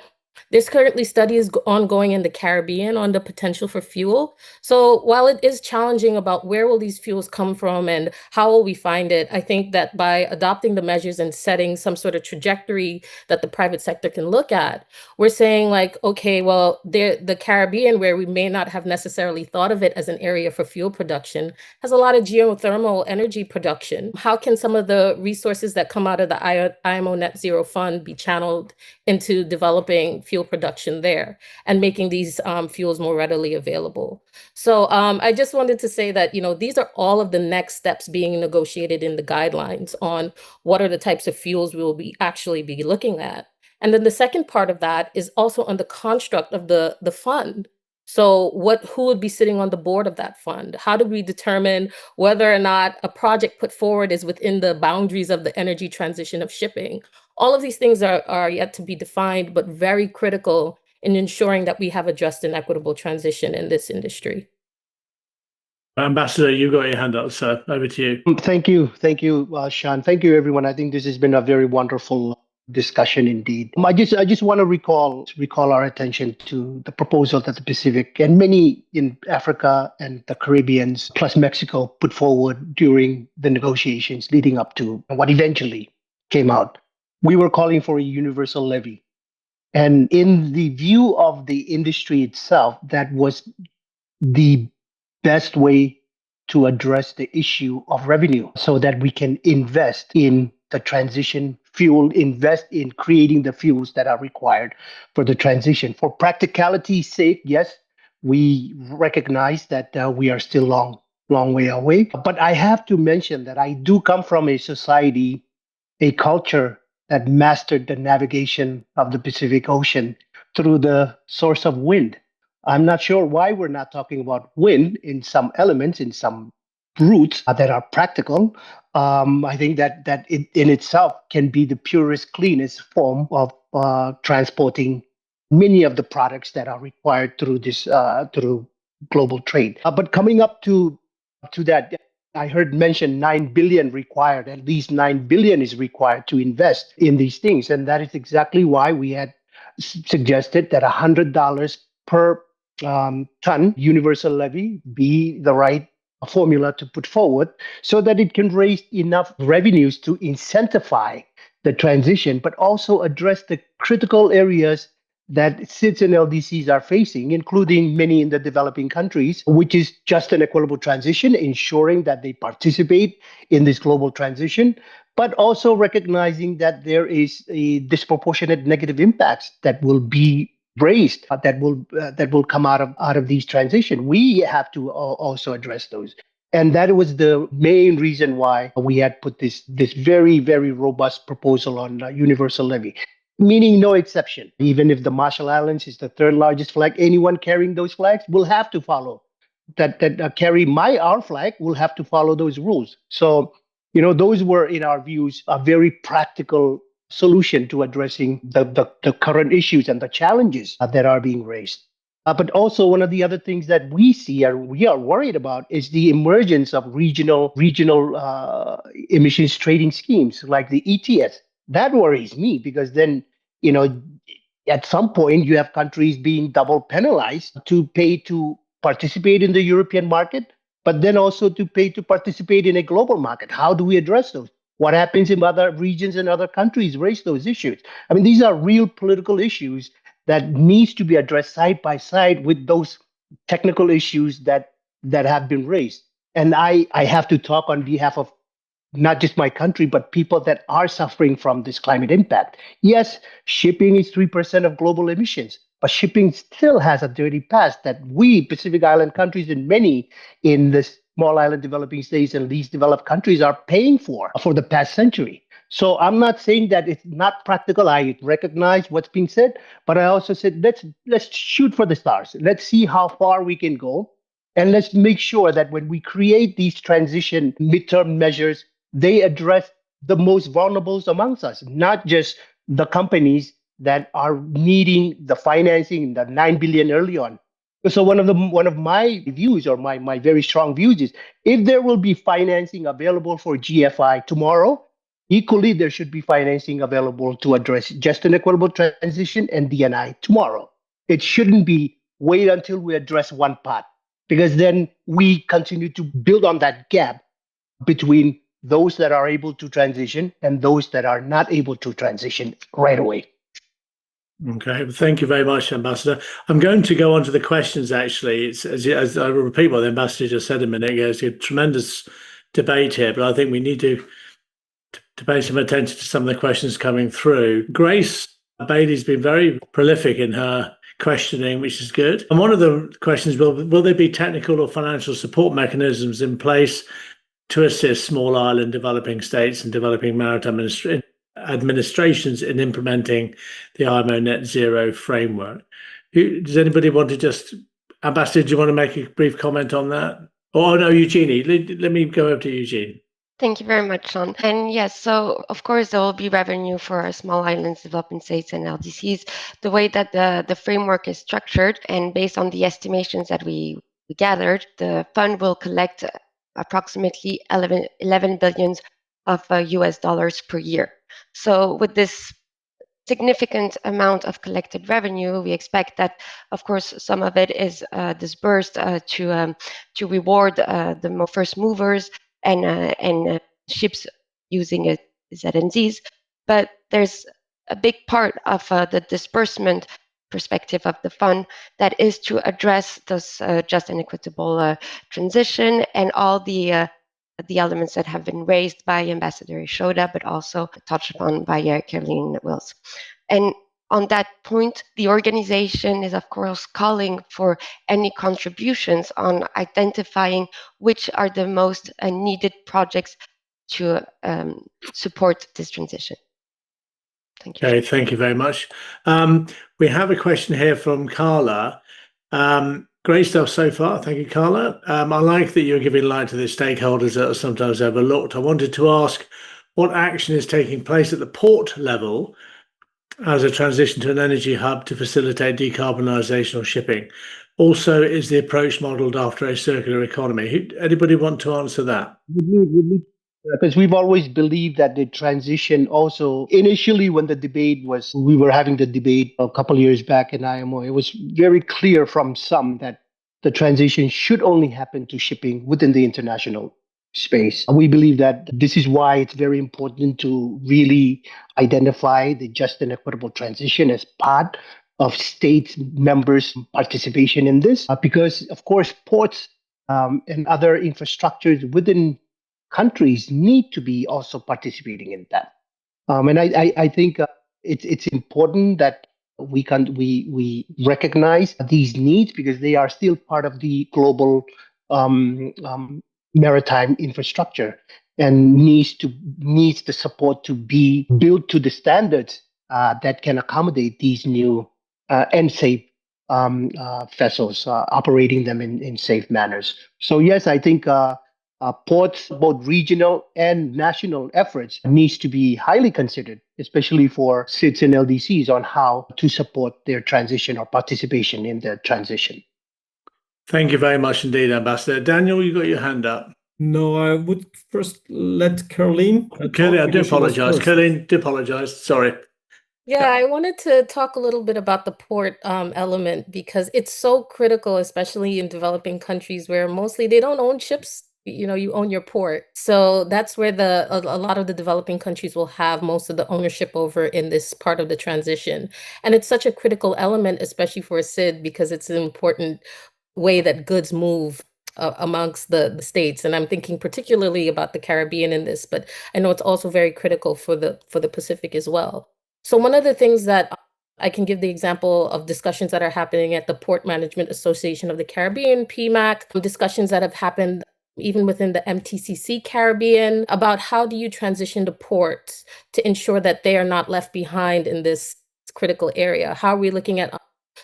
There's currently studies ongoing in the Caribbean on the potential for fuel. So while it is challenging about where will these fuels come from and how will we find it, I think that by adopting the measures and setting some sort of trajectory that the private sector can look at, we're saying like, okay, well, the Caribbean, where we may not have necessarily thought of it as an area for fuel production, has a lot of geothermal energy production. How can some of the resources that come out of the IMO Net Zero Fund be channeled into developing fuel production there and making these fuels more readily available. So I just wanted to say that, these are all of the next steps being negotiated in the guidelines on what are the types of fuels we will actually be looking at. And then the second part of that is also on the construct of the fund. So who would be sitting on the board of that fund? How do we determine whether or not a project put forward is within the boundaries of the energy transition of shipping? All of these things are yet to be defined, but very critical in ensuring that we have a just and equitable transition in this industry. Ambassador, you've got your hand up, sir. Over to you. Thank you, Sean. Thank you, everyone. I think this has been a very wonderful discussion indeed. I just want to recall our attention to the proposal that the Pacific and many in Africa and the Caribbean plus Mexico put forward during the negotiations leading up to what eventually came out. We were calling for a universal levy. And in the view of the industry itself, that was the best way to address the issue of revenue so that we can invest in the transition fuel, invest in creating the fuels that are required for the transition. For practicality's sake, yes, we recognize that we are still long way away. But I have to mention that I do come from a society, a culture that mastered the navigation of the Pacific Ocean through the source of wind. I'm not sure why we're not talking about wind in some elements, in some routes that are practical. I think that it in itself can be the purest, cleanest form of transporting many of the products that are required through this through global trade. But coming up to that, I heard mention 9 billion required. At least 9 billion is required to invest in these things, and that is exactly why we had suggested that $100 per ton universal levy be the right formula to put forward so that it can raise enough revenues to incentivize the transition, but also address the critical areas that SIDS and LDCs are facing, including many in the developing countries, which is just an equitable transition, ensuring that they participate in this global transition, but also recognizing that there is a disproportionate negative impacts that will be raised that will come out of these transition. We have to also address those, and that was the main reason why we had put this very, very robust proposal on universal levy, meaning no exception. Even if the Marshall Islands is the third largest flag, anyone carrying those flags will have to follow that carry our flag will have to follow those rules. So those were, in our views, a very practical solution to addressing the current issues and the challenges that are being raised. But also one of the other things that we see and we are worried about is the emergence of regional emissions trading schemes like the ETS. That worries me because then, at some point you have countries being double penalized to pay to participate in the European market, but then also to pay to participate in a global market. How do we address those? What happens in other regions and other countries raise those issues? I mean, these are real political issues that needs to be addressed side by side with those technical issues that have been raised. And I have to talk on behalf of not just my country, but people that are suffering from this climate impact. Yes, shipping is 3% of global emissions, but shipping still has a dirty past that we Pacific Island countries and many in the small island developing states and least developed countries are paying for the past century. So I'm not saying that it's not practical. I recognize what's being said, but I also said, let's shoot for the stars. Let's see how far we can go. And let's make sure that when we create these transition midterm measures, they address the most vulnerables amongst us, not just the companies that are needing the financing, the 9 billion early on. So one of my views, or my very strong views, is if there will be financing available for GFI tomorrow, equally there should be financing available to address just and equitable transition and DNI tomorrow. It shouldn't be wait until we address one part, because then we continue to build on that gap between those that are able to transition and those that are not able to transition right away. Okay, thank you very much, Ambassador. I'm going to go on to the questions, actually. It's, as I will repeat what the Ambassador just said a minute ago, it's a tremendous debate here, but I think we need to pay some attention to some of the questions coming through. Grace Bailey's been very prolific in her questioning, which is good. And one of the questions, will there be technical or financial support mechanisms in place to assist small island developing states and developing maritime administrations in implementing the IMO net zero framework? Does anybody want to just, Ambassador, do you want to make a brief comment on that? Oh, no, Eugenie, let me go over to Eugene. Thank you very much, Sean. And yes, so of course there will be revenue for small islands, developing states, and LDCs. The way that the framework is structured, and based on the estimations that we gathered, the fund will collect approximately 11 billion of US dollars per year. So with this significant amount of collected revenue, we expect that, of course, some of it is disbursed to reward the first movers and ships using it ZNZs. But there's a big part of the disbursement perspective of the fund that is to address this just and equitable transition and all the elements that have been raised by Ambassador ISHODA, but also touched upon by KERRLENE Wills. And on that point, the organization is, of course, calling for any contributions on identifying which are the most needed projects to support this transition. Thank you. Okay, thank you very much. We have a question here from Carla. Great stuff so far. Thank you, Carla. I like that you're giving light to the stakeholders that are sometimes overlooked. I wanted to ask what action is taking place at the port level as a transition to an energy hub to facilitate decarbonisation of shipping. Also, is the approach modelled after a circular economy? Anybody want to answer that? Because we've always believed that the transition also, initially when we were having the debate a couple of years back in IMO, it was very clear from some that the transition should only happen to shipping within the international space. We believe that this is why it's very important to really identify the just and equitable transition as part of state members' participation in this, because of course ports and other infrastructures within countries need to be also participating in that. And I think it's important that we recognize these needs because they are still part of the global maritime infrastructure and needs the support to be built to the standards that can accommodate these new and safe vessels, operating them in safe manners. So yes, I think ports, both regional and national efforts, needs to be highly considered, especially for SIDS and LDCs, on how to support their transition or participation in the transition. Thank you very much indeed, Ambassador. Daniel, you got your hand up. No, I would first let KERRLENE. KERRLENE, I do apologise. KERRLENE, do apologise. Sorry. Yeah, I wanted to talk a little bit about the port element because it's so critical, especially in developing countries where mostly they don't own ships. You know, you own your port. So that's where a lot of the developing countries will have most of the ownership over in this part of the transition. And it's such a critical element, especially for a SID, because it's an important way that goods move amongst the states. And I'm thinking particularly about the Caribbean in this, but I know it's also very critical for the Pacific as well. So one of the things that I can give the example of discussions that are happening at the Port Management Association of the Caribbean, PMAC, discussions that have happened even within the MTCC Caribbean about how do you transition to ports to ensure that they are not left behind in this critical area. How are we looking at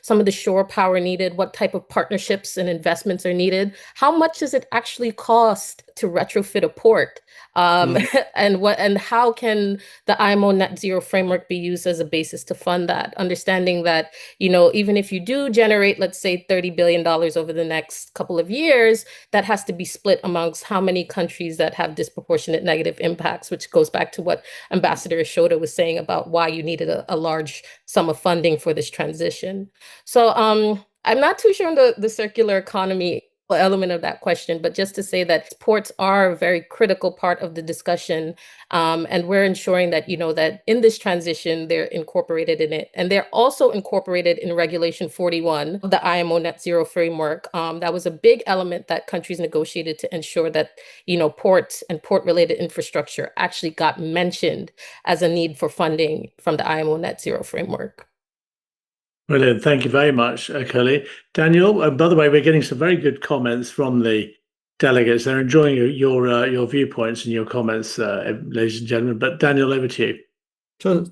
some of the shore power needed? What type of partnerships and investments are needed? How much does it actually cost to retrofit a port? And how can the IMO net zero framework be used as a basis to fund that? Understanding that, you know, even if you do generate, let's say, $30 billion over the next couple of years, that has to be split amongst how many countries that have disproportionate negative impacts, which goes back to what Ambassador ISHODA was saying about why you needed a large sum of funding for this transition. So I'm not too sure on the circular economy element of that question, but just to say that ports are a very critical part of the discussion, and we're ensuring that, that in this transition, they're incorporated in it. And they're also incorporated in Regulation 41 of the IMO Net Zero Framework. That was a big element that countries negotiated to ensure that, ports and port-related infrastructure actually got mentioned as a need for funding from the IMO Net Zero Framework. Brilliant. Thank you very much, Curly. Daniel, by the way, we're getting some very good comments from the delegates. They're enjoying your viewpoints and your comments, ladies and gentlemen. But Daniel, over to you.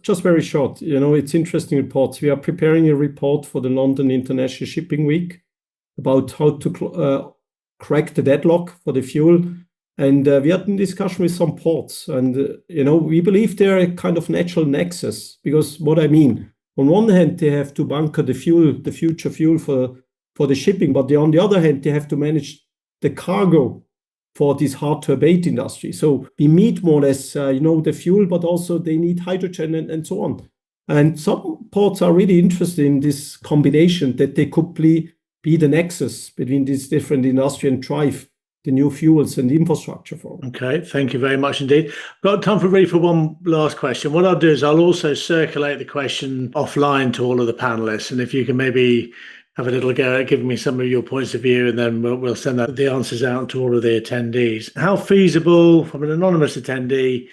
Just very short. It's interesting reports. We are preparing a report for the London International Shipping Week about how to crack the deadlock for the fuel. And we had a discussion with some ports. And, we believe they're a kind of natural nexus. Because what I mean, on one hand, they have to bunker the future fuel for the shipping, but on the other hand, they have to manage the cargo for this hard-to-abate industry. So we meet more or less, the fuel, but also they need hydrogen and so on. And some ports are really interested in this combination that they could be the nexus between these different industry and drive the new fuels and infrastructure for. Okay, thank you very much indeed. Got time for one last question. What I'll do is I'll also circulate the question offline to all of the panelists, and if you can maybe have a little go at giving me some of your points of view, and then we'll send the answers out to all of the attendees. How feasible, from an anonymous attendee,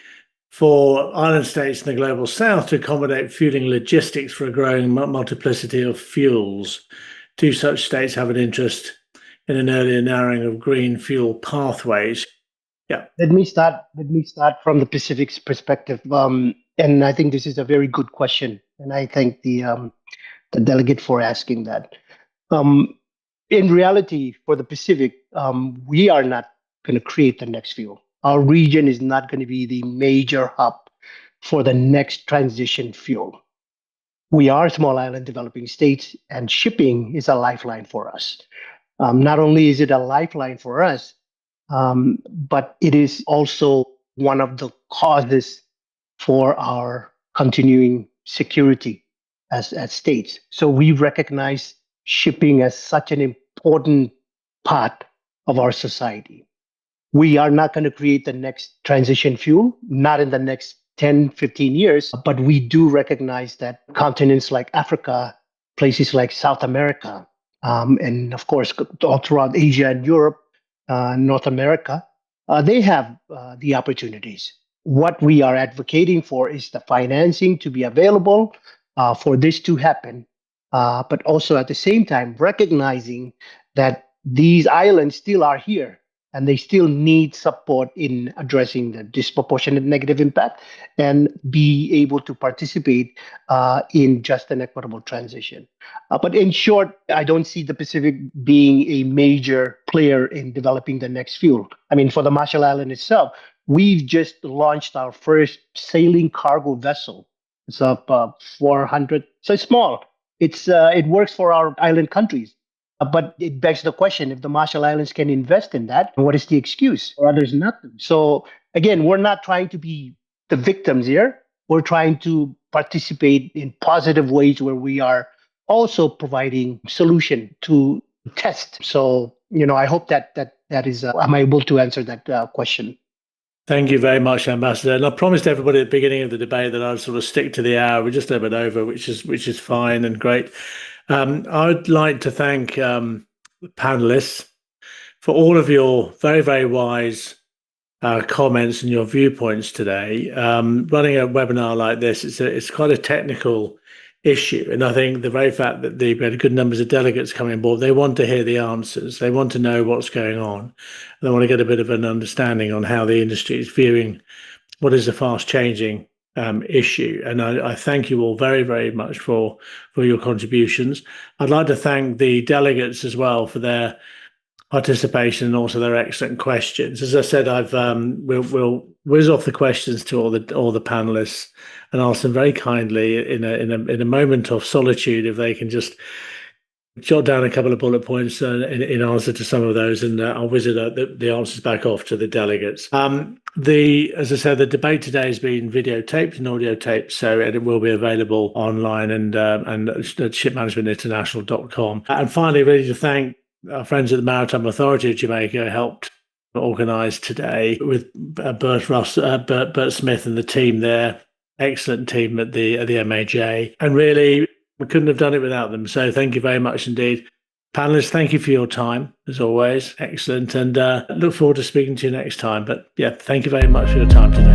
for island states in the global south to accommodate fueling logistics for a growing multiplicity of fuels? Do such states have an interest in an earlier narrowing of green fuel pathways? Yeah. Let me start from the Pacific's perspective. And I think this is a very good question. And I thank the delegate for asking that. In reality, for the Pacific, we are not going to create the next fuel. Our region is not going to be the major hub for the next transition fuel. We are small island developing states, and shipping is a lifeline for us. Not only is it a lifeline for us, but it is also one of the causes for our continuing security as states. So we recognize shipping as such an important part of our society. We are not going to create the next transition fuel, not in the next 10, 15 years, but we do recognize that continents like Africa, places like South America, and of course, all throughout Asia and Europe, North America, they have the opportunities. What we are advocating for is the financing to be available for this to happen, but also at the same time recognizing that these islands still are here and they still need support in addressing the disproportionate negative impact and be able to participate in just an equitable transition. But in short, I don't see the Pacific being a major player in developing the next fuel. I mean, for the Marshall Island itself, we've just launched our first sailing cargo vessel. It's of 400, so it's small. It works for our island countries. But it begs the question, if the Marshall Islands can invest in that, what is the excuse for others not to? So again, we're not trying to be the victims here. We're trying to participate in positive ways where we are also providing solution to test. So, I hope that is, I'm able to answer that question. Thank you very much, Ambassador. And I promised everybody at the beginning of the debate that I'd sort of stick to the hour. We're just a bit over, which is fine and great. I'd like to thank the panelists for all of your very, very wise comments and your viewpoints today. Running a webinar like this, it's quite a technical issue. And I think the very fact that we had good numbers of delegates coming on board, they want to hear the answers. They want to know what's going on. And they want to get a bit of an understanding on how the industry is viewing what is a fast changing issue. And I thank you all very, very much for your contributions. I'd like to thank the delegates as well for their participation and also their excellent questions. As I said, we'll whiz off the questions to all the panelists and ask them very kindly in a moment of solitude if they can just jot down a couple of bullet points in answer to some of those, and I'll whiz the answers back off to the delegates. As I said, the debate today has been videotaped and audio taped, so it will be available online and at shipmanagementinternational.com. And finally, really to thank our friends at the Maritime Authority of Jamaica helped organise today with Bert Smith and the team there. Excellent team at the MAJ, and really we couldn't have done it without them. So thank you very much indeed. Panelists, thank you for your time, as always. Excellent. And look forward to speaking to you next time. But yeah, thank you very much for your time today.